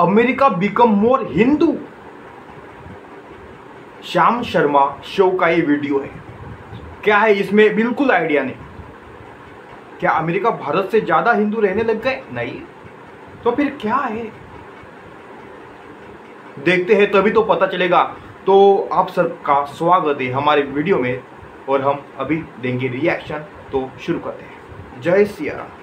America become more Hindu. Shyam Sharma show का ये video है। क्या है इसमें बिल्कुल आइडिया नहीं। क्या अमेरिका भारत से ज्यादा हिंदू रहने लग गए? नहीं, तो फिर क्या है? देखते हैं तभी तो पता चलेगा। तो आप सबका स्वागत है हमारे वीडियो में और हम अभी देंगे रिएक्शन। तो शुरू करते हैं। जय सिया राम।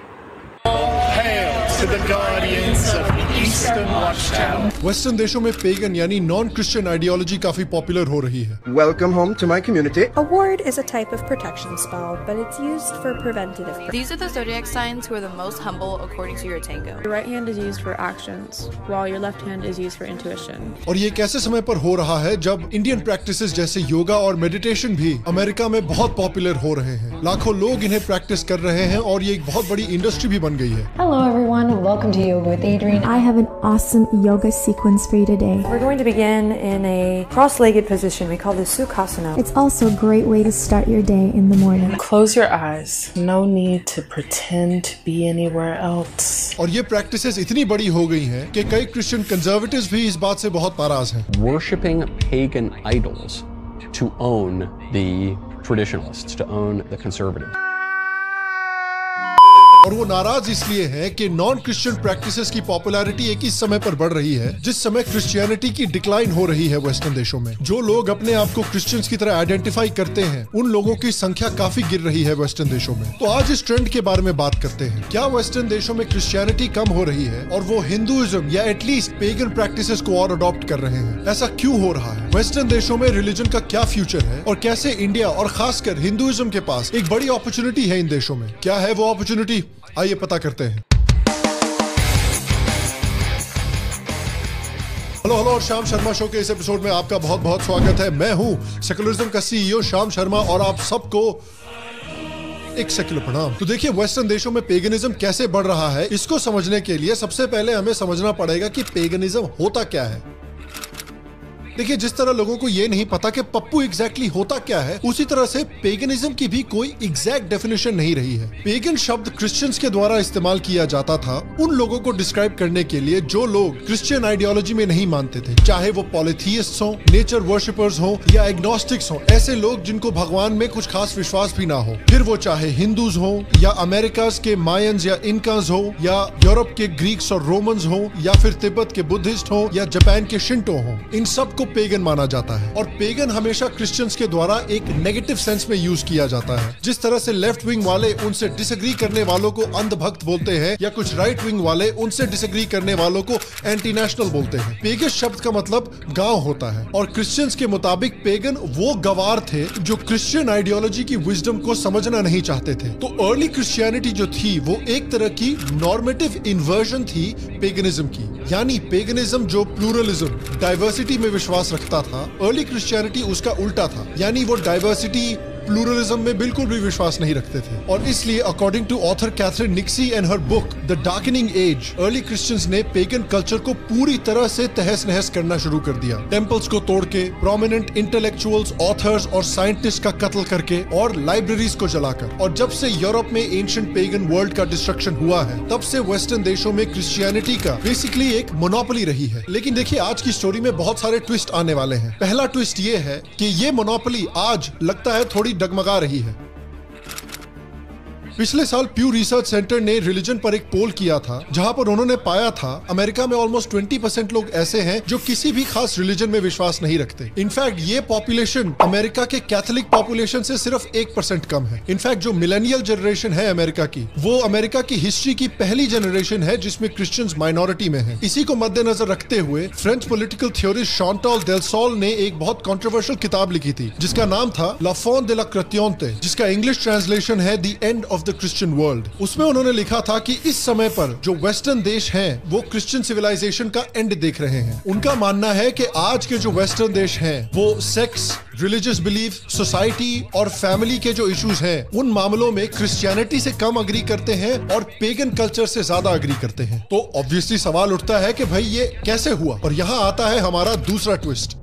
वेस्टर्न देशों में पेगन यानी नॉन क्रिश्चियन आइडियोलॉजी काफी पॉपुलर हो रही है। Welcome home to my community. A ward is a type of protection spell, but it's used for preventative purposes. These are the zodiac signs who are the most humble according to your tango. Your right hand is used for actions, while your left hand is used for intuition. और ये कैसे समय पर हो रहा है जब Indian practices जैसे योगा और मेडिटेशन भी अमेरिका में बहुत पॉपुलर हो रहे हैं। लाखों लोग इन्हें प्रैक्टिस कर रहे हैं और ये एक बहुत बड़ी इंडस्ट्री भी बन गई है। Hello everyone, welcome to Yoga with Adriene. I have an awesome yoga sequence for you today. We're going to begin in a cross-legged position. We call this Sukhasana. It's also a great way to start your day in the morning. Close your eyes. No need to pretend to be anywhere else. और ये practices इतनी बड़ी हो गई हैं कि कई Christian conservatives भी इस बात से बहुत नाराज हैं। Worshipping pagan idols to own the traditionalists, to own the conservatives. और वो नाराज इसलिए हैं कि नॉन क्रिश्चियन प्रैक्टिसेस की पॉपुलैरिटी एक ही समय पर बढ़ रही है जिस समय क्रिश्चियनिटी की डिक्लाइन हो रही है वेस्टर्न देशों में। जो लोग अपने आप को क्रिश्चियंस की तरह आइडेंटिफाई करते हैं उन लोगों की संख्या काफी गिर रही है वेस्टर्न देशों में। तो आज इस ट्रेंड के बारे में बात करते हैं। क्या वेस्टर्न देशों में क्रिश्चियनिटी कम हो रही है और वो हिंदुइज्म या एटलीस्ट पेगन प्रैक्टिसेस को और अडॉप्ट कर रहे हैं? ऐसा क्यों हो रहा है? वेस्टर्न देशों में रिलीजन का क्या फ्यूचर है और कैसे इंडिया और खासकर हिंदुइज्म के पास एक बड़ी अपॉर्चुनिटी है इन देशों में? क्या है वो अपॉर्चुनिटी? आइए पता करते हैं। हेलो और श्याम शर्मा शो के इस एपिसोड में आपका बहुत बहुत स्वागत है। मैं हूं सेकुलरिज्म का सीईओ श्याम शर्मा और आप सबको एक सेकुलर प्रणाम। तो देखिए, वेस्टर्न देशों में पेगनिज्म कैसे बढ़ रहा है इसको समझने के लिए सबसे पहले हमें समझना पड़ेगा कि पेगनिज्म होता क्या है। देखिए, जिस तरह लोगों को ये नहीं पता कि पप्पू एग्जैक्टली होता क्या है, उसी तरह से पेगनिज्म की भी कोई एग्जैक्ट डेफिनेशन नहीं रही है। पेगन शब्द क्रिश्चियंस के द्वारा इस्तेमाल किया जाता था उन लोगों को डिस्क्राइब करने के लिए जो लोग क्रिश्चियन आइडियोलॉजी में नहीं मानते थे, चाहे वो पॉलिथीइस्ट्स हों, नेचर वर्शिपर्स हों या एग्नोस्टिक्स हों, ऐसे लोग जिनको भगवान में कुछ खास विश्वास भी ना हो। फिर वो चाहे हिंदूज हों या अमेरिकाज के मायंस या इनकाज हो या यूरोप के ग्रीक्स और रोमन्स हों या फिर तिब्बत के बुद्धिस्ट हों या जापान के शिंटो हों, इन सबको पेगन माना जाता है। और पेगन हमेशा क्रिश्चियंस के द्वारा एक नेगेटिव सेंस में यूज किया जाता है। जिस तरह से लेफ्ट विंग वाले उनसे डिसएग्री करने वालों को अंधभक्त बोलते हैं या कुछ राइट विंग वाले उनसे डिसएग्री करने वालों को एंटी नेशनल बोलते हैं। पेगन शब्द का मतलब गांव होता है और क्रिश्चियंस के मुताबिक पेगन वो गवार थे जो क्रिश्चियन आइडियोलॉजी की विजडम को समझना नहीं चाहते थे। तो अर्ली क्रिश्चियनिटी जो थी वो एक तरह की नॉर्मेटिव इन्वर्जन थी पेगनिज्म की, यानी पेगनिज्म जो प्लूरलिज्म, डाइवर्सिटी में विश्वास रखता था, अर्ली क्रिश्चियनिटी उसका उल्टा था, यानी वो डाइवर्सिटी प्लूरलिज्म में बिल्कुल भी विश्वास नहीं रखते थे। और इसलिए according to author Catherine Nixey and her book the darkening age, early Christians ने पेगन कल्चर को पूरी तरह से तहस नहस करना शुरू कर दिया। टेम्पल्स को तोड़ के, प्रोमिनेंट इंटेलेक्चुअल्स, ऑथर्स और साइंटिस्ट का कत्ल करके और लाइब्रेरीज को जलाकर। और जब से यूरोप में एंशिएंट पेगन वर्ल्ड का डिस्ट्रक्शन हुआ है तब से वेस्टर्न देशों में क्रिश्चियनिटी का बेसिकली एक मोनोपोली रही है। लेकिन देखिए, आज की स्टोरी में बहुत सारे ट्विस्ट आने वाले हैं। पहला ट्विस्ट ये है कि ये मोनोपोली आज लगता है थोड़ी डगमगा रही है। पिछले साल प्यू रिसर्च सेंटर ने रिलीजन पर एक पोल किया था जहां पर उन्होंने पाया था अमेरिका में ऑलमोस्ट 20% लोग ऐसे हैं जो किसी भी खास रिलीजन में विश्वास नहीं रखते। इनफैक्ट ये पॉपुलेशन अमेरिका के कैथोलिक पॉपुलेशन से सिर्फ 1% कम है। इनफैक्ट जो मिलेनियल जनरेशन है अमेरिका की, वो अमेरिका की हिस्ट्री की पहली जनरेशन है जिसमें क्रिश्चियंस माइनॉरिटी में है। इसी को मद्देनजर रखते हुए फ्रेंच पॉलिटिकल थ्योरिस्ट शांटल डेलसॉल ने एक बहुत कॉन्ट्रोवर्शियल किताब लिखी थी जिसका नाम था ला फॉन de la Chrétienté, जिसका इंग्लिश ट्रांसलेशन है the end of the Christian world. उसमें उन्होंने लिखा था कि इस समय पर जो वेस्टर्न देश हैं वो क्रिश्चियन सिविलाइजेशन का एंड देख रहे हैं। उनका मानना है कि आज के जो वेस्टर्न देश हैं वो सेक्स, रिलीजियस बिलीफ, सोसाइटी और फैमिली के जो इश्यूज हैं उन मामलों में क्रिश्चियनिटी से कम अग्री करते हैं और पेगन कल्चर से ज्यादा अग्री करते हैं। तो ऑब्वियसली सवाल उठता है कि भाई ये कैसे हुआ? और यहाँ आता है हमारा दूसरा ट्विस्ट।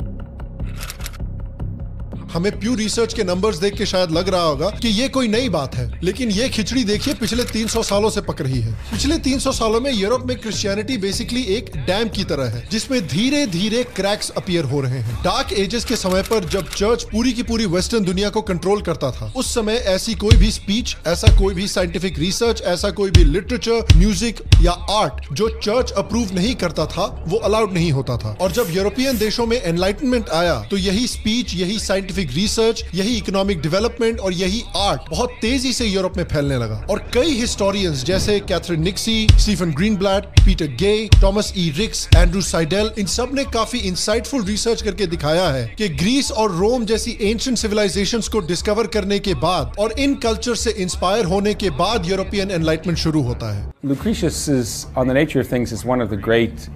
हमें प्यू रिसर्च के नंबर्स देख के शायद लग रहा होगा कि ये कोई नई बात है, लेकिन ये खिचड़ी देखिए पिछले 300 सालों से पक रही है। पिछले 300 सालों में यूरोप में क्रिश्चियनिटी बेसिकली एक डैम की तरह है जिसमें धीरे धीरे क्रैक्स अपीयर हो रहे हैं। डार्क एजेस के समय पर जब चर्च पूरी की पूरी वेस्टर्न दुनिया को कंट्रोल करता था, उस समय ऐसी कोई भी स्पीच, ऐसा कोई भी साइंटिफिक रिसर्च, ऐसा कोई भी लिटरेचर, म्यूजिक या आर्ट जो चर्च अप्रूव नहीं करता था वो अलाउड नहीं होता था। और जब यूरोपियन देशों में एनलाइटनमेंट आया तो यही स्पीच, यही साइंटिफिक रिसर्च, यही इकोनॉमिक डेवलपमेंट और यही आर्ट बहुत तेजी से यूरोप में फैलने लगा। और कई हिस्टोरियंस जैसे कैथरीन निक्सी, स्टीफन ग्रीनब्लैट, पीटर गे, टॉमस ई रिक्स, एंड्रू साइडेल, इन सब ने काफी इंसाइटफुल रिसर्च करके दिखाया है कि ग्रीस और रोम जैसी एंशिएंट सिविलाइजेशंस को डिस्कवर करने के बाद और इन कल्चर से इंस्पायर होने के बाद यूरोपियन एनलाइटमेंट शुरू होता है। Lucretius is, on the nature of things, is one of the great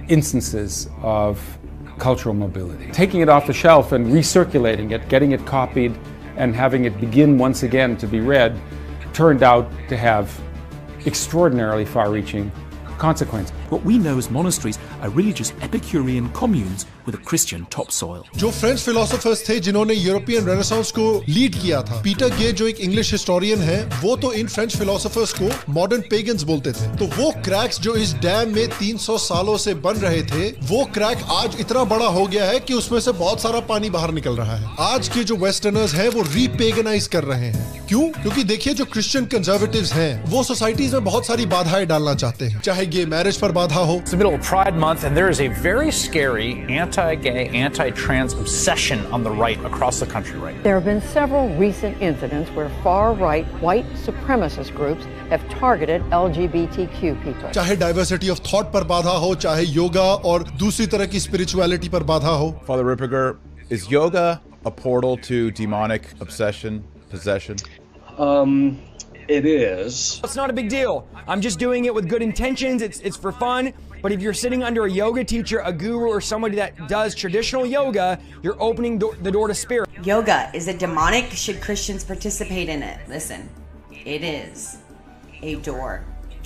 instances of cultural mobility. Taking it off the shelf and recirculating it, getting it copied, and having it begin once again to be read turned out to have extraordinarily far-reaching consequences. What we know as monasteries are really just Epicurean communes with a Christian topsoil. जो French philosophers थे जिन्होंने European renaissance को lead किया था, Peter गे जो एक English historian है, वो तो इन फ्रेंच फिलोसोफर्स को मॉडर्न पेगन्स बोलते थे। तो वो क्रैक्स जो इस डैम में 300 सालों से बन रहे थे, वो क्रैक आज इतना बड़ा हो गया है कि उसमें से बहुत सारा पानी बाहर निकल रहा है। आज के जो वेस्टर्नर्स हैं वो रीपेगनाइज कर रहे हैं। क्यों? क्योंकि देखिए जो क्रिश्चियन कंजर्वेटिव्स हैं वो सोसाइटीज में बहुत सारी बाधाएं डालना चाहते हैं, चाहे गे मैरिज पर बाधा हो। It's the middle of Pride Month and there is a very scary anti-gay, anti-trans obsession on the right across the country right now. There have been several recent incidents where far-right white supremacist groups have targeted LGBTQ people. चाहे diversity of thought पर बाधा हो, चाहे योगा और दूसरी तरह की spirituality पर बाधा हो। Father Ripperger, is yoga a portal to demonic obsession, possession? It is. It's not a big deal. I'm just doing it with good intentions. It's for fun. But if you're sitting under a yoga teacher, a guru, or somebody that does traditional yoga, you're opening the door to spirit. Yoga, is it demonic? Should Christians participate in it? Listen, it is a door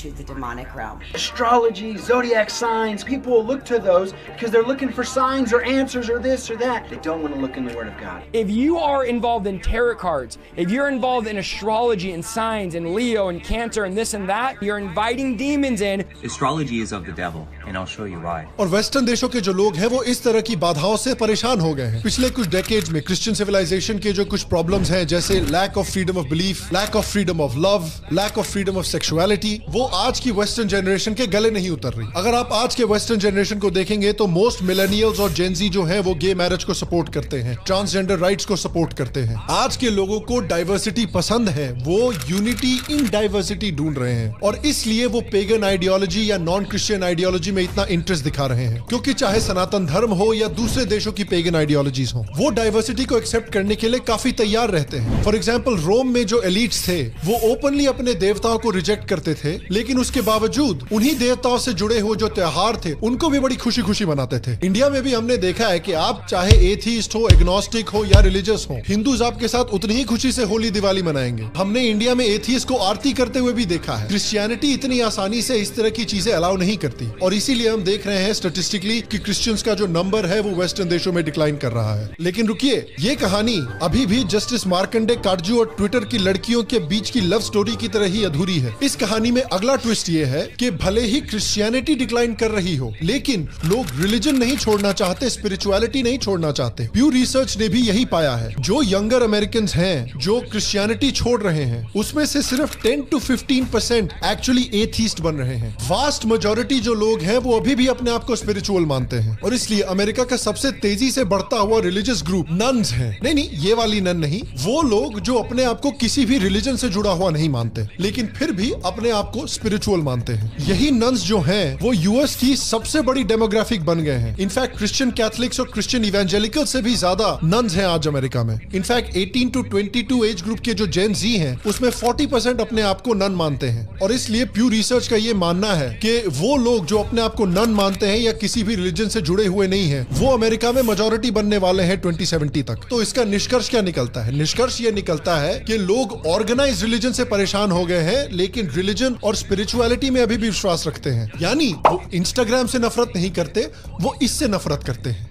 to the demonic realm. Astrology, zodiac signs, people will look to those because they're looking for signs or answers or this or that. They don't want to look in the Word of God. If you are involved in tarot cards, if you're involved in astrology and signs and Leo and Cancer and this and that, you're inviting demons in. Astrology is of the devil, and I'll show you why. और western देशों के जो लोग हैं वो इस तरह की बाधाओं से परेशान हो गए हैं। पिछले कुछ डेकेड्स में क्रिश्चियन सिविलाइजेशन के जो कुछ प्रॉब्लम्स हैं, जैसे lack of freedom of belief, lack of freedom of love, lack of freedom of sexuality, वो आज की वेस्टर्न जनरेशन के गले नहीं उतर रही। अगर आप आज के वेस्टर्न जनरेशन को देखेंगे तो मोस्ट मिलेनियल्स और जेनजी जो हैं वो गे मैरिज को सपोर्ट करते हैं, ट्रांसजेंडर राइट्स को सपोर्ट करते हैं। आज के लोगों को डाइवर्सिटी पसंद है, वो यूनिटी इन डाइवर्सिटी ढूंढ रहे हैं और इसलिए वो पेगन आइडियोलॉजी या नॉन क्रिश्चियन आइडियोलॉजी में इतना इंटरेस्ट दिखा रहे हैं। क्योंकि चाहे सनातन धर्म हो या दूसरे देशों की पेगन आइडियोलॉजीज हो, वो डाइवर्सिटी को एक्सेप्ट करने के लिए काफी तैयार रहते हैं। फॉर एग्जाम्पल रोम में जो एलिट्स थे वो ओपनली अपने देवताओं को रिजेक्ट करते थे, लेकिन उसके बावजूद उन्हीं देवताओं से जुड़े हुए जो त्योहार थे उनको भी बड़ी खुशी खुशी मनाते थे। इंडिया में भी हमने देखा है कि आप चाहे एथीस्ट हो, एग्नोस्टिक हो या रिलीजियस हो, हिंदूज आपके साथ उतनी ही खुशी से होली दिवाली मनाएंगे। हमने इंडिया में एथीस्ट को आरती करते हुए भी देखा है। क्रिश्चियनिटी इतनी आसानी से इस तरह की चीजें अलाउ नहीं करती और इसीलिए हम देख रहे हैं स्टैटिस्टिकली कि क्रिश्चियंस का जो नंबर है वो वेस्टर्न देशों में डिक्लाइन कर रहा है। लेकिन रुकिए, ये कहानी अभी भी जस्टिस मार्कंडे काटजू और ट्विटर की लड़कियों के बीच की लव स्टोरी की तरह ही अधूरी है। इस कहानी में अगला ट्विस्ट ये है कि भले ही क्रिश्चियनिटी डिक्लाइन कर रही हो, लेकिन लोग रिलीजन नहीं छोड़ना चाहते, स्पिरिचुअलिटी नहीं छोड़ना चाहते। प्यू रिसर्च ने भी यही पाया है। जो यंगर अमेरिकन हैं जो क्रिश्चियनिटी छोड़ रहे हैं, उसमें से सिर्फ 10 to 15% एक्चुअली एथीस्ट बन रहे हैं। वास्ट मेजॉरिटी जो लोग हैं वो अभी भी अपने आप को स्पिरिचुअल मानते हैं और इसलिए अमेरिका का सबसे तेजी से बढ़ता हुआ रिलीजियस ग्रुप नन्स है। नहीं, ये वाली नन नहीं, वो लोग जो अपने आप को किसी भी रिलीजन से जुड़ा हुआ नहीं मानते, लेकिन फिर भी अपने आप को स्पिरिचुअल मानते हैं। यही नन्स जो हैं वो यूएस की सबसे बड़ी डेमोग्राफिक बन गए हैं। इनफैक्ट क्रिश्चियन कैथलिक्स और क्रिश्चियन इवेंजेलिकल से भी ज्यादा नन्स हैं आज अमेरिका में। इनफैक्ट 18 to 22 एज ग्रुप के जो जेन जी हैं उसमें 40% अपने आप को नन मानते हैं और इसलिए प्यू रिसर्च का ये मानना है कि वो लोग जो अपने आप को नन मानते हैं या किसी भी रिलीजन से जुड़े हुए नहीं हैं, वो अमेरिका में मेजॉरिटी बनने वाले हैं 2070 तक। तो इसका निष्कर्ष क्या निकलता है? निष्कर्ष ये निकलता है कि लोग ऑर्गेनाइज्ड रिलीजन से परेशान हो गए हैं, लेकिन रिलीजन और स्पिरिचुअलिटी में अभी भी विश्वास रखते हैं। यानी वो इंस्टाग्राम से नफरत नहीं करते, वो इससे नफरत करते हैं।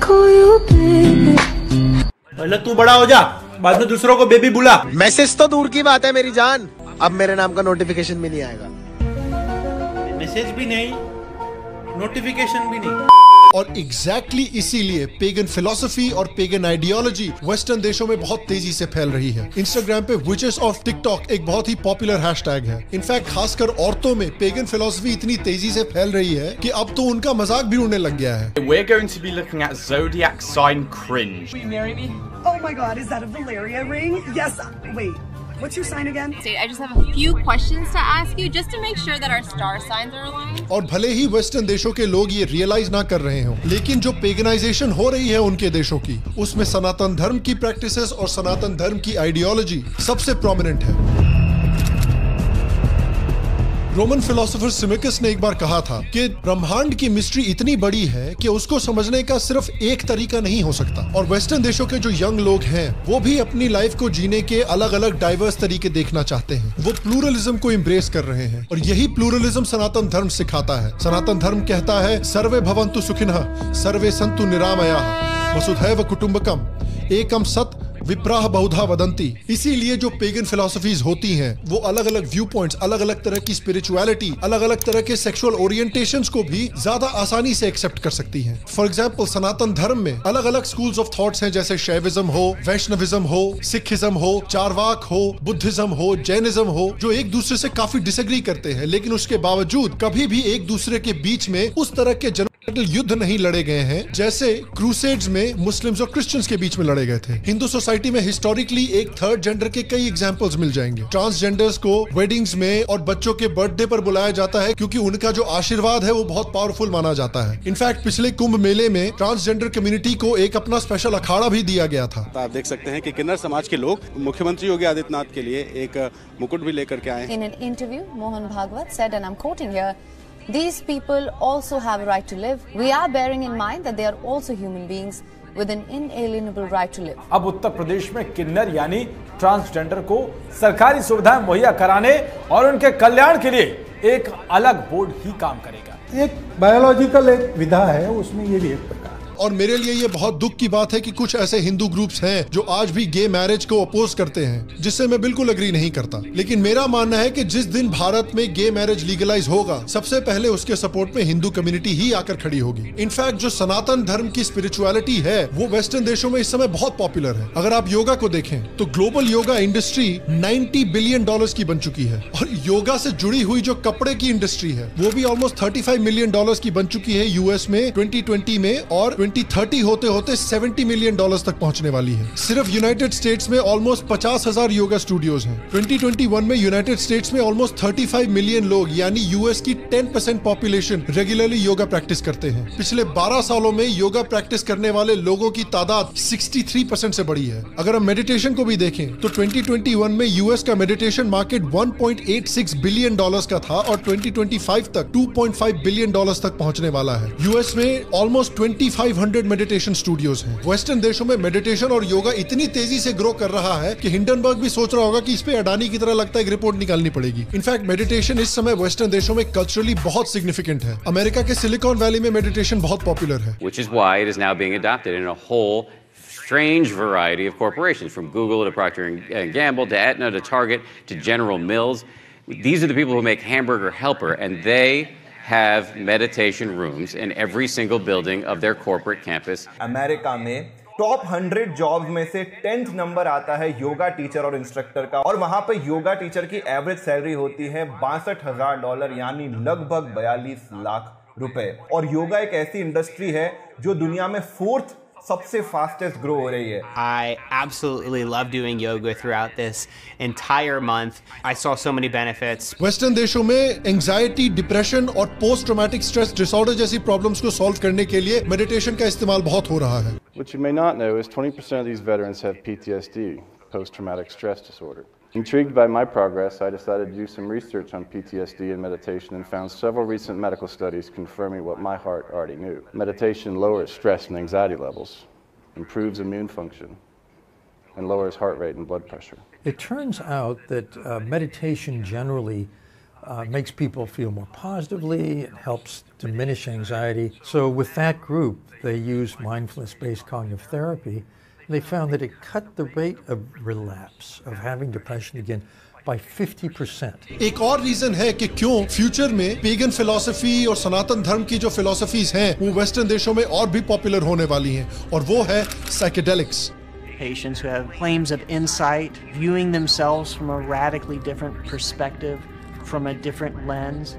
call you baby. पहले तू बड़ा हो जा, बाद में दूसरों को बेबी बुला। मैसेज तो दूर की बात है मेरी जान, अब मेरे नाम का नोटिफिकेशन भी नहीं आएगा। मैसेज भी नहीं, नोटिफिकेशन भी नहीं। और एग्जैक्टली इसीलिए पेगन फिलॉसफी और पेगन आइडियोलॉजी वेस्टर्न देशों में बहुत तेजी से फैल रही है। इंस्टाग्राम पे विचेस ऑफ टिकटॉक एक बहुत ही पॉपुलर हैशटैग है। इनफैक्ट खासकर औरतों में पेगन फिलॉसफी इतनी तेजी से फैल रही है कि अब तो उनका मजाक भी उड़ने लग गया है। We're going to be looking at zodiac sign cringe. Will you marry me? Oh my God, is that a Valeria ring? Yes. Wait. What's your sign again? I just have a few questions to ask you just to make sure that our star signs are aligned. और भले ही western देशों के लोग ये realise ना कर रहे हों, लेकिन जो पेगनाइजेशन हो रही है उनके देशों की, उसमें सनातन धर्म की प्रैक्टिसेस और सनातन धर्म की आइडियोलॉजी सबसे प्रोमिनेंट है। रोमन फिलोसोफर सिमिकस ने एक बार कहा था कि ब्रह्मांड की मिस्ट्री इतनी बड़ी है कि उसको समझने का सिर्फ एक तरीका नहीं हो सकता। और वेस्टर्न देशों के जो यंग लोग हैं वो भी अपनी लाइफ को जीने के अलग अलग डाइवर्स तरीके देखना चाहते हैं। वो प्लूरलिज्म को एम्ब्रेस कर रहे हैं और यही प्लूरलिज्म सनातन धर्म सिखाता है। सनातन धर्म कहता है सर्वे भवन्तु सुखिनः सर्वे सन्तु निरामयाः वसुधैव कुटुम्बकम एकम सत् विप्राह बहुधा वदंती। इसीलिए जो पेगन फिलॉसफीज होती हैं वो अलग अलग व्यू पॉइंट्स, अलग अलग तरह की स्पिरिचुअलिटी, अलग अलग तरह के सेक्सुअल ओरिएंटेशंस को भी ज्यादा आसानी से एक्सेप्ट कर सकती हैं। फॉर एग्जांपल सनातन धर्म में अलग अलग स्कूल्स ऑफ थॉट्स हैं, जैसे शैविज्म हो, वैष्णविज्म हो, सिखिज्म हो, चारवाक हो, बुद्धिज्म हो, जैनिज्म हो, जो एक दूसरे से काफी डिसएग्री करते हैं, लेकिन उसके बावजूद कभी भी एक दूसरे के बीच में उस तरह के युद्ध नहीं लड़े गए हैं जैसे क्रूसेड्स में मुस्लिम्स और क्रिश्चियंस के बीच में लड़े गए थे। हिंदू सोसाइटी में हिस्टोरिकली एक थर्ड जेंडर के कई एग्जांपल्स मिल जाएंगे। ट्रांसजेंडर्स को वेडिंग्स में और बच्चों के बर्थडे पर बुलाया जाता है क्योंकि उनका जो आशीर्वाद है वो बहुत पावरफुल माना जाता है। इनफैक्ट पिछले कुंभ मेले में ट्रांसजेंडर कम्युनिटी को एक अपना स्पेशल अखाड़ा भी दिया गया था। आप देख सकते हैं कि किन्नर समाज के लोग मुख्यमंत्री योगी आदित्यनाथ के लिए एक मुकुट भी लेकर के आए। In an interview, Mohan Bhagwat said, and I'm quoting here, "These people also have a right to live. We are bearing in mind that they are also human beings with an inalienable right to live." अब उत्तर प्रदेश में किन्नर यानी transgender को सरकारी सुविधाएं मुहैया कराने और उनके कल्याण के लिए एक अलग बोर्ड ही काम करेगा। एक बायोलॉजिकल एक विधा है, उसमें ये भी एक प्रकार। और मेरे लिए ये बहुत दुख की बात है कि कुछ ऐसे हिंदू ग्रुप्स हैं जो आज भी गे मैरिज को अपोज करते हैं, जिससे मैं बिल्कुल अग्री नहीं करता। लेकिन मेरा मानना है कि जिस दिन भारत में गे मैरिज लीगलाइज होगा, सबसे पहले उसके सपोर्ट में हिंदू कम्युनिटी ही आकर खड़ी होगी। इनफैक्ट जो सनातन धर्म की स्पिरिचुअलिटी है वो वेस्टर्न देशों में इस समय बहुत पॉपुलर है। अगर आप योगा को देखें तो ग्लोबल योगा इंडस्ट्री $90 बिलियन की बन चुकी है और योगा से जुड़ी हुई जो कपड़े की इंडस्ट्री है वो भी ऑलमोस्ट $35 मिलियन की बन चुकी है यूएस में 2020 में, और 2030 होते होते $70 मिलियन तक पहुंचने वाली है। सिर्फ यूनाइटेड स्टेट्स में ऑलमोस्ट 50,000 योगा स्टूडियोज हैं। 2021 में यूनाइटेड स्टेट्स में ऑलमोस्ट 35 मिलियन लोग यानी यूएस की 10% पॉपुलेशन रेगुलरली योगा प्रैक्टिस करते हैं। पिछले 12 सालों में योगा प्रैक्टिस करने वाले लोगों की तादाद 63% से बढ़ी है। अगर हम मेडिटेशन को भी देखें तो 2021 में यूएस का मेडिटेशन मार्केट $1.86 बिलियन का था और 2025 तक $2.5 बिलियन तक पहुंचने वाला है। यूएस में ऑलमोस्ट 2500 मेडिटेशन स्टूडियोज हैं। वेस्टर्न देशों में मेडिटेशन और योगा इतनी तेजी से ग्रो कर रहा है कि हिंडनबर्ग भी सोच रहा होगा कि इस पे अडानी की तरह लगता है एक रिपोर्ट निकालनी पड़ेगी। इनफैक्ट मेडिटेशन इस समय वेस्टर्न देशों में कल्चरली बहुत सिग्निफिकेंट है। अमेरिका के सिलिकॉन वैली में मेडिटेशन बहुत पॉपुलर है। Which is why it is now being adopted in a whole strange variety of corporations, from Google to Procter & Gamble to Aetna to Target to General Mills. These are the people who make Hamburger Helper, and they have meditation rooms in every single building of their corporate campus. America में top 100 jobs में से 10th number आता है yoga teacher और instructor का, और वहां पे योगा टीचर की एवरेज सैलरी होती है $62,000 यानी लगभग 42 लाख रुपए। और योगा एक ऐसी इंडस्ट्री है जो दुनिया में 4th सबसे फास्टेस्ट ग्रो हो रही है। I absolutely love doing yoga throughout this entire month. I saw so many benefits. Western देशों में एंजाइटी, डिप्रेशन और पोस्ट ट्रॉमेटिक स्ट्रेस डिसऑर्डर जैसी प्रॉब्लम्स को सॉल्व करने के लिए मेडिटेशन का इस्तेमाल बहुत हो रहा है। What you may not know is 20% of these veterans have PTSD, post-traumatic stress disorder. Intrigued by my progress, I decided to do some research on PTSD and meditation and found several recent medical studies confirming what my heart already knew. Meditation lowers stress and anxiety levels, improves immune function, and lowers heart rate and blood pressure. It turns out that meditation generally makes people feel more positively, it helps diminish anxiety. So with that group, they used mindfulness-based cognitive therapy. They found that it cut the rate of relapse, of having depression again, by 50%. एक और reason है कि क्यों future में pagan philosophy और सनातन धर्म की जो फिलॉसफीज हैं वो वेस्टर्न देशों में और भी पॉपुलर होने वाली हैं, और वो है psychedelics. Patients who have claims of insight, viewing themselves from a radically different perspective, from a different lens,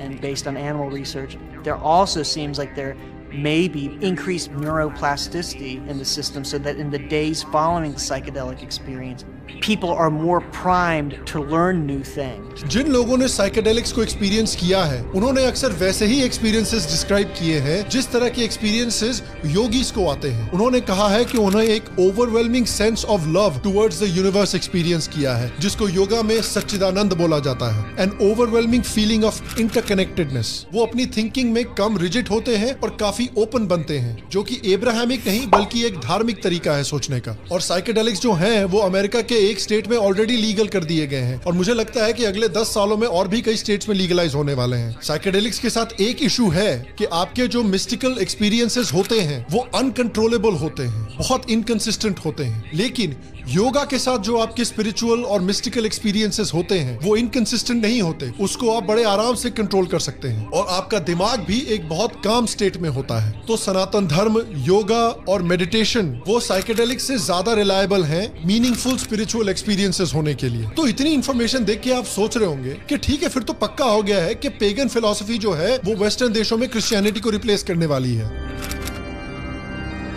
and based on animal research, there also seems like there may be increased neuroplasticity in the system, so that in the days following the psychedelic experience, people are more primed to learn new things. जिन लोगों ने psychedelics को experience किया है उन्होंने अक्सर वैसे ही experiences describe किए हैं जिस तरह के एक्सपीरियंसेस योगीज को आते हैं। उन्होंने कहा है कि उन्हें एक overwhelming sense of love towards the universe experience किया है, जिसको योगा में सच्चिदानंद बोला जाता है। N overwhelming feeling of interconnectedness. वो अपनी थिंकिंग में कम रिजिड होते हैं और काफी ओपन बनते हैं, जो कि एब्राहमिक नहीं बल्कि एक धार्मिक तरीका है सोचने का। और साइकेडेलिक्स जो हैं वो अमेरिका के एक स्टेट में ऑलरेडी लीगल कर दिए गए हैं, और मुझे लगता है कि अगले 10 सालों में और भी कई स्टेट्स में लीगलाइज होने वाले हैं। साइकेडेलिक्स के साथ एक इशू है कि आपके जो मिस्टिकल एक्सपीरियंसेस होते हैं वो अनकंट्रोलेबल होते हैं, बहुत इनकंसिस्टेंट होते हैं। लेकिन योगा के साथ जो आपके स्पिरिचुअल और मिस्टिकल एक्सपीरियंसेस होते हैं वो इनकंसिस्टेंट नहीं होते, उसको आप बड़े आराम से कंट्रोल कर सकते हैं, और आपका दिमाग भी एक बहुत काम स्टेट में होता है। तो सनातन धर्म, योगा और मेडिटेशन वो साइकेडेलिक्स से ज्यादा रिलायबल हैं मीनिंगफुल स्पिरिचुअल एक्सपीरियंसेस होने के लिए। तो इतनी इंफॉर्मेशन देख के आप सोच रहे होंगे कि ठीक है, फिर तो पक्का हो गया है कि पेगन फिलॉसफी जो है वो वेस्टर्न देशों में क्रिश्चियनिटी को रिप्लेस करने वाली है।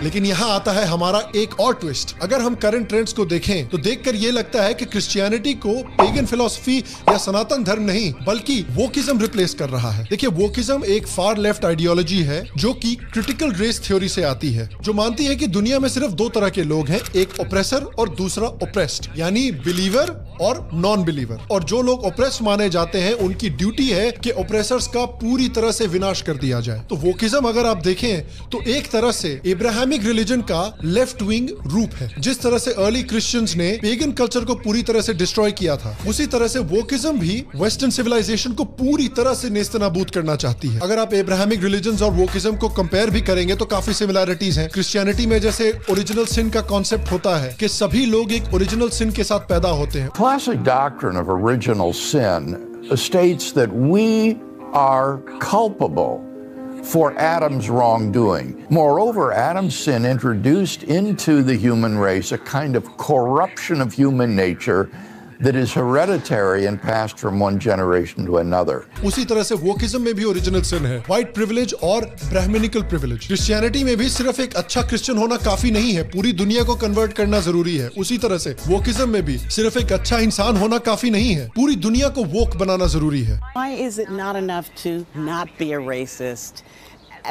लेकिन यहाँ आता है हमारा एक और ट्विस्ट। अगर हम करंट ट्रेंड्स को देखें तो देखकर ये लगता है कि क्रिश्चियनिटी को पेगन फिलॉसफी या सनातन धर्म नहीं बल्कि वोकिज्म रिप्लेस कर रहा है। देखिए, वोकिज्म एक फार लेफ्ट आइडियोलॉजी है जो कि क्रिटिकल रेस थ्योरी से आती है, जो मानती है कि दुनिया में सिर्फ दो तरह के लोग हैं, एक ओप्रेसर और दूसरा ओप्रेस्ड, यानी बिलीवर और नॉन बिलीवर। और जो लोग ओप्रेस्ड माने जाते हैं उनकी ड्यूटी है कि ओप्रेसर्स का पूरी तरह से विनाश कर दिया जाए। तो वोकिज्म अगर आप देखें तो एक तरह से इब्राहिमिक रिलीजन का लेफ्ट विंग रूप है। जिस तरह से अर्ली क्रिश्चियंस ने पेगन कल्चर को पूरी तरह से डिस्ट्रॉय किया था, उसी तरह से वोकिज्म भी वेस्टर्न सिविलाइजेशन को पूरी तरह से नेस्तनाबूद करना चाहती है। अगर आप इब्राहिमिक रिलीजन्स और वोकिज्म को कंपेयर भी करेंगे तो काफी सिमिलैरिटीज हैं। क्रिश्चियनिटी में जैसे ओरिजिनल सिन का कॉन्सेप्ट होता है कि सभी लोग एक ओरिजिनल सिन के साथ पैदा होते हैं। Classic doctrine of original sin states that we are culpable for Adam's wrongdoing. Moreover, Adam's sin introduced into the human race a kind of corruption of human nature that is hereditary and passed from one generation to another. उसी तरह से wokeism में भी original सिन है, white privilege और Brahminical privilege. Christianity में भी सिर्फ एक अच्छा क्रिश्चियन होना काफी नहीं है, पूरी दुनिया को कन्वर्ट करना जरूरी है। उसी तरह से वोकिज्म में भी सिर्फ एक अच्छा इंसान होना काफी नहीं है, पूरी दुनिया को वोक बनाना जरूरी है। Why is it not enough to not be a racist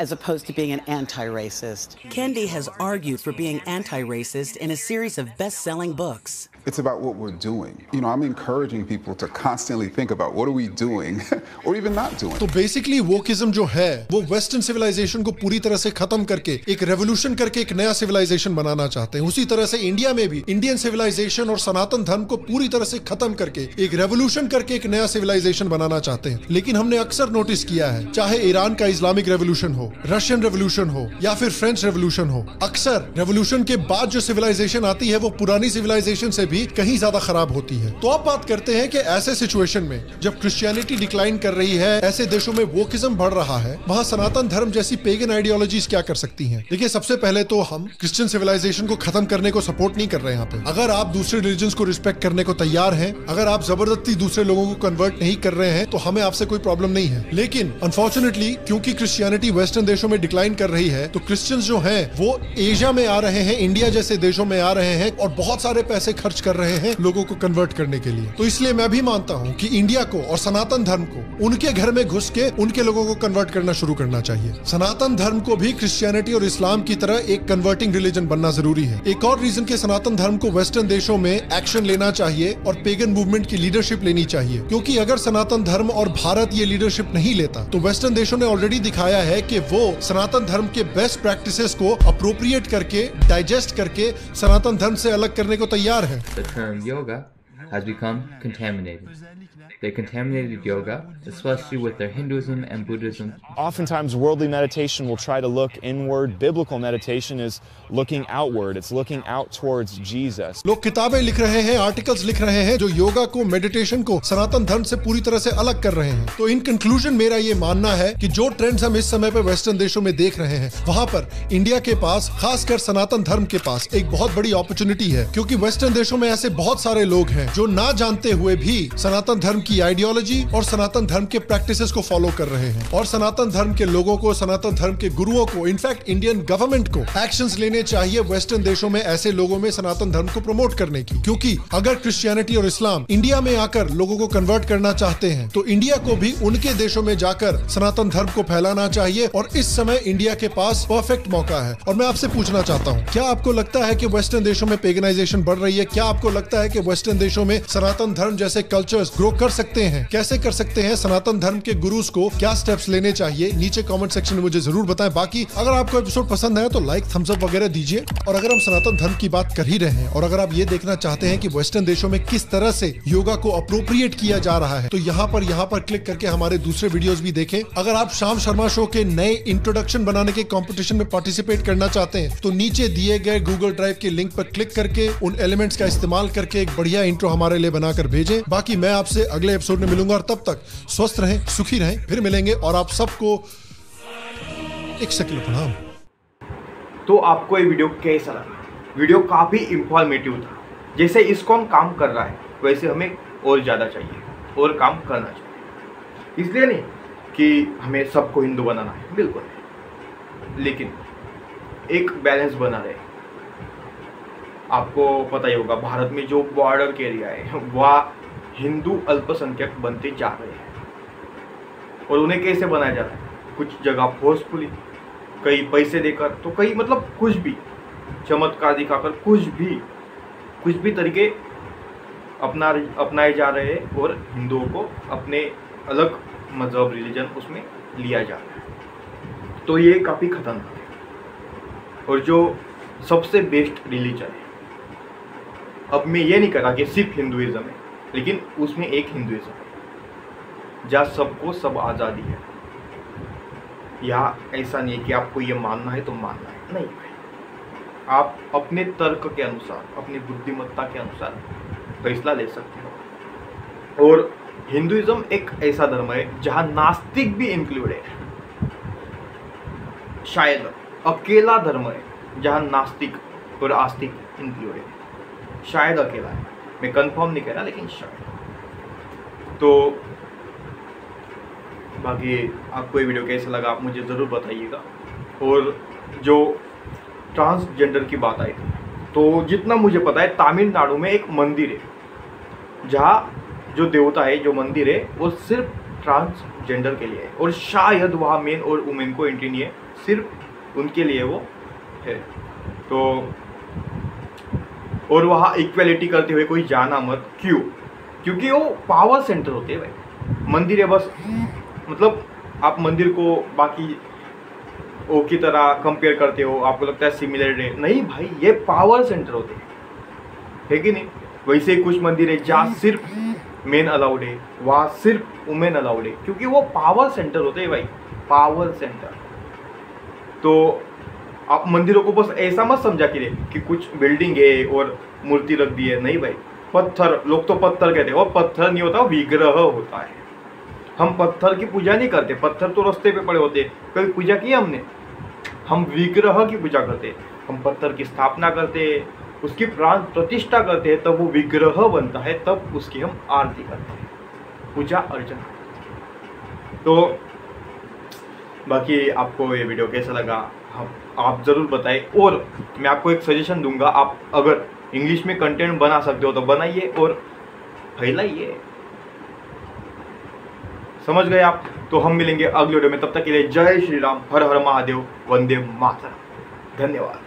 as opposed to being an anti-racist? Kendi has argued for being anti-racist in a series of best-selling books. It's about what we're doing. You know, I'm encouraging people to constantly think about what are we doing or even not doing. तो basically wokeism जो है वो western civilization को पूरी तरह से खत्म करके एक रेवोल्यूशन करके एक नया सिविलाइजेशन बनाना चाहते हैं। उसी तरह से इंडिया में भी इंडियन सिविलाइजेशन और सनातन धर्म को पूरी तरह से खत्म करके एक रेवोल्यूशन करके एक नया सिविलाइजेशन बनाना चाहते हैं। लेकिन हमने अक्सर नोटिस किया है, चाहे ईरान का इस्लामिक रेवोल्यूशन हो, रशियन रेवोल्यूशन हो या फिर फ्रेंच रेवोल्यूशन हो, अक्सर रेवोल्यूशन के बाद जो सिविलाइजेशन आती है वो पुरानी सिविलाइजेशन से भी कहीं ज्यादा खराब होती है। तो अब बात करते हैं कि ऐसे सिचुएशन में जब क्रिश्चियनिटी डिक्लाइन कर रही है, ऐसे देशों में वोकिज्म बढ़ रहा है, वहां सनातन धर्म जैसी पेगन आइडियोलॉजीज क्या कर सकती हैं? देखिए, सबसे पहले तो हम क्रिश्चियन सिविलाइजेशन को खत्म करने को सपोर्ट नहीं कर रहे हैं यहाँ पे। अगर आप दूसरे रिलीजन्स को रिस्पेक्ट करने को तैयार हैं, अगर आप जबरदस्ती दूसरे लोगों को कन्वर्ट नहीं कर रहे हैं, तो हमें आपसे कोई प्रॉब्लम नहीं है। लेकिन अनफॉर्चुनेटली क्योंकि क्रिश्चियनिटी वेस्टर्न देशों में डिक्लाइन कर रही है, तो क्रिश्चियंस जो हैं वो एशिया में आ रहे हैं, इंडिया जैसे देशों में आ रहे हैं और बहुत सारे पैसे खर्च कर रहे हैं लोगों को कन्वर्ट करने के लिए। तो इसलिए मैं भी मानता हूं कि इंडिया को और सनातन धर्म को उनके घर में घुस के उनके लोगों को कन्वर्ट करना शुरू करना चाहिए। सनातन धर्म को भी क्रिश्चियनिटी और इस्लाम की तरह एक कन्वर्टिंग रिलीजन बनना जरूरी है। एक और रीजन के सनातन धर्म को वेस्टर्न देशों में एक्शन लेना चाहिए और पेगन मूवमेंट की लीडरशिप लेनी चाहिए, क्योंकि अगर सनातन धर्म और भारत ये लीडरशिप नहीं लेता तो वेस्टर्न देशों ने ऑलरेडी दिखाया है कि वो सनातन धर्म के बेस्ट प्रैक्टिसेस को अप्रोप्रिएट करके, डाइजेस्ट करके सनातन धर्म से अलग करने को तैयार है। The term yoga has become contaminated. They contaminated yoga, especially with their Hinduism and Buddhism. Oftentimes, worldly meditation will try to look inward. Biblical meditation is looking outward. It's looking out towards Jesus. लोग किताबें लिख रहे हैं, articles लिख रहे हैं जो योगा को, मेडिटेशन को सनातन धर्म से पूरी तरह से अलग कर रहे हैं। तो इन कंक्लूजन मेरा ये मानना है कि जो ट्रेंड्स हम इस समय पे वेस्टर्न देशों में देख रहे हैं, वहां पर इंडिया के पास, खासकर सनातन धर्म के पास एक बहुत बड़ी अपॉर्चुनिटी है, क्योंकि वेस्टर्न देशों में ऐसे बहुत सारे लोग हैं जो ना जानते हुए भी सनातन धर्म की आइडियोलॉजी और सनातन धर्म के प्रैक्टिसेस को फॉलो कर रहे हैं। और सनातन धर्म के लोगों को, सनातन धर्म के गुरुओं को, इनफैक्ट इंडियन गवर्नमेंट को एक्शंस लेने चाहिए वेस्टर्न देशों में ऐसे लोगों में सनातन धर्म को प्रमोट करने की। क्योंकि अगर क्रिश्चियनिटी और इस्लाम इंडिया में आकर लोगों को कन्वर्ट करना चाहते हैं, तो इंडिया को भी उनके देशों में जाकर सनातन धर्म को फैलाना चाहिए। और इस समय इंडिया के पास परफेक्ट मौका है। और मैं आपसे पूछना चाहता हूँ, क्या आपको लगता है कि वेस्टर्न देशों में पेगनाइजेशन बढ़ रही है? क्या आपको लगता है कि वेस्टर्न देशों में सनातन धर्म जैसे कल्चर्स ग्रो कर सकते हैं? कैसे कर सकते हैं? सनातन धर्म के गुरुज को क्या स्टेप्स लेने चाहिए? नीचे कमेंट सेक्शन में मुझे जरूर बताएं। बाकी अगर आपको एपिसोड पसंद आया तो लाइक, थम्स अप वगैरह दीजिए। और अगर हम सनातन धर्म की बात कर ही रहे हैं और अगर आप ये देखना चाहते हैं कि वेस्टर्न देशों में किस तरह से योगा को अप्रोप्रिएट किया जा रहा है, तो यहाँ पर क्लिक करके हमारे दूसरे वीडियोस भी देखें। अगर आप शाम शर्मा शो के नए इंट्रोडक्शन बनाने के कंपटीशन में पार्टिसिपेट करना चाहते हैं, तो नीचे दिए गए गूगल ड्राइव के लिंक पर क्लिक करके उन एलिमेंट्स का इस्तेमाल करके एक बढ़िया इंट्रो हमारे लिए बनाकर भेजें। बाकी मैं आपसे अगले एपिसोड में मिलूंगा और तब तक स्वस्थ रहें, सुखी रहें। फिर मिलेंगे और आप सबको 1 किलो प्रणाम। तो आपको ये वीडियो कैसा लगा? वीडियो काफ़ी इंफॉर्मेटिव था। जैसे ISKCON काम कर रहा है, वैसे हमें और ज़्यादा चाहिए और काम करना चाहिए। इसलिए नहीं कि हमें सबको हिंदू बनाना है, बिल्कुल नहीं, लेकिन एक बैलेंस बना रहे। आपको पता ही होगा भारत में जो बॉर्डर के एरिया है वह हिंदू अल्पसंख्यक बनते जा रहे हैं। और उन्हें कैसे बनाया जाता है? कुछ जगह फोर्सफुली, कई पैसे देकर, तो कई मतलब कुछ भी चमत्कार दिखाकर, कुछ भी तरीके अपनाए जा रहे हैं और हिंदुओं को अपने अलग मजहब, रिलीजन उसमें लिया जा रहा है। तो ये काफ़ी खतरनाक है। और जो सबसे बेस्ट रिलीजन है, अब मैं ये नहीं कह रहा कि सिर्फ हिंदुइज्म है, लेकिन उसमें एक हिंदुइज्म है जहाँ सबको सब आज़ादी है। यहाँ ऐसा नहीं है कि आपको ये मानना है तो मानना है, नहीं। आप अपने तर्क के अनुसार, अपनी बुद्धिमत्ता के अनुसार फैसला ले सकते हो। और हिंदुइज्म एक ऐसा धर्म है जहाँ नास्तिक भी इंक्लूड है। शायद अकेला धर्म है जहाँ नास्तिक और आस्तिक इंक्लूड है। शायद अकेला है, मैं कंफर्म नहीं कह रहा, लेकिन शायद। तो बाकी आपको ये वीडियो कैसा लगा आप मुझे ज़रूर बताइएगा। और जो ट्रांसजेंडर की बात आई थी, तो जितना मुझे पता है तमिलनाडु में एक मंदिर है जहाँ जो देवता है, जो मंदिर है, वो सिर्फ ट्रांसजेंडर के लिए है। और शायद वहाँ मेन और वुमेन को एंट्री नहीं है, सिर्फ उनके लिए वो है। तो और वहाँ इक्वेलिटी करते हुए कोई जाना मत। क्यों? क्योंकि वो पावर सेंटर होते हैं भाई। मंदिर है बस, मतलब आप मंदिर को बाकी ओ की तरह कंपेयर करते हो, आपको लगता है सिमिलर है। नहीं भाई, ये पावर सेंटर होते हैं, है कि नहीं? वैसे ही कुछ मंदिर है जहाँ सिर्फ मेन अलाउड है, वहाँ सिर्फ वुमेन अलाउड है, क्योंकि वो पावर सेंटर होते हैं भाई, पावर सेंटर। तो आप मंदिरों को बस ऐसा मत समझा कि कुछ बिल्डिंग है और मूर्ति रख दी है। नहीं भाई, पत्थर, लोग तो पत्थर कहते हैं, और पत्थर नहीं होता, विग्रह होता है। हम पत्थर की पूजा नहीं करते, पत्थर तो रास्ते पे पड़े होते हैं, कभी पूजा की हमने? हम विग्रह की पूजा करते हैं। हम पत्थर की स्थापना करते हैं, उसकी प्राण प्रतिष्ठा करते हैं, तब वो विग्रह बनता है, तब उसकी हम आरती करते हैं, पूजा अर्चना। तो बाकी आपको ये वीडियो कैसा लगा आप ज़रूर बताएं। और मैं आपको एक सजेशन दूंगा, आप अगर इंग्लिश में कंटेंट बना सकते हो तो बनाइए और फैलाइए। समझ गए आप? तो हम मिलेंगे अगले वीडियो में, तब तक के लिए जय श्री राम, हर हर महादेव, वंदे मातरम। धन्यवाद।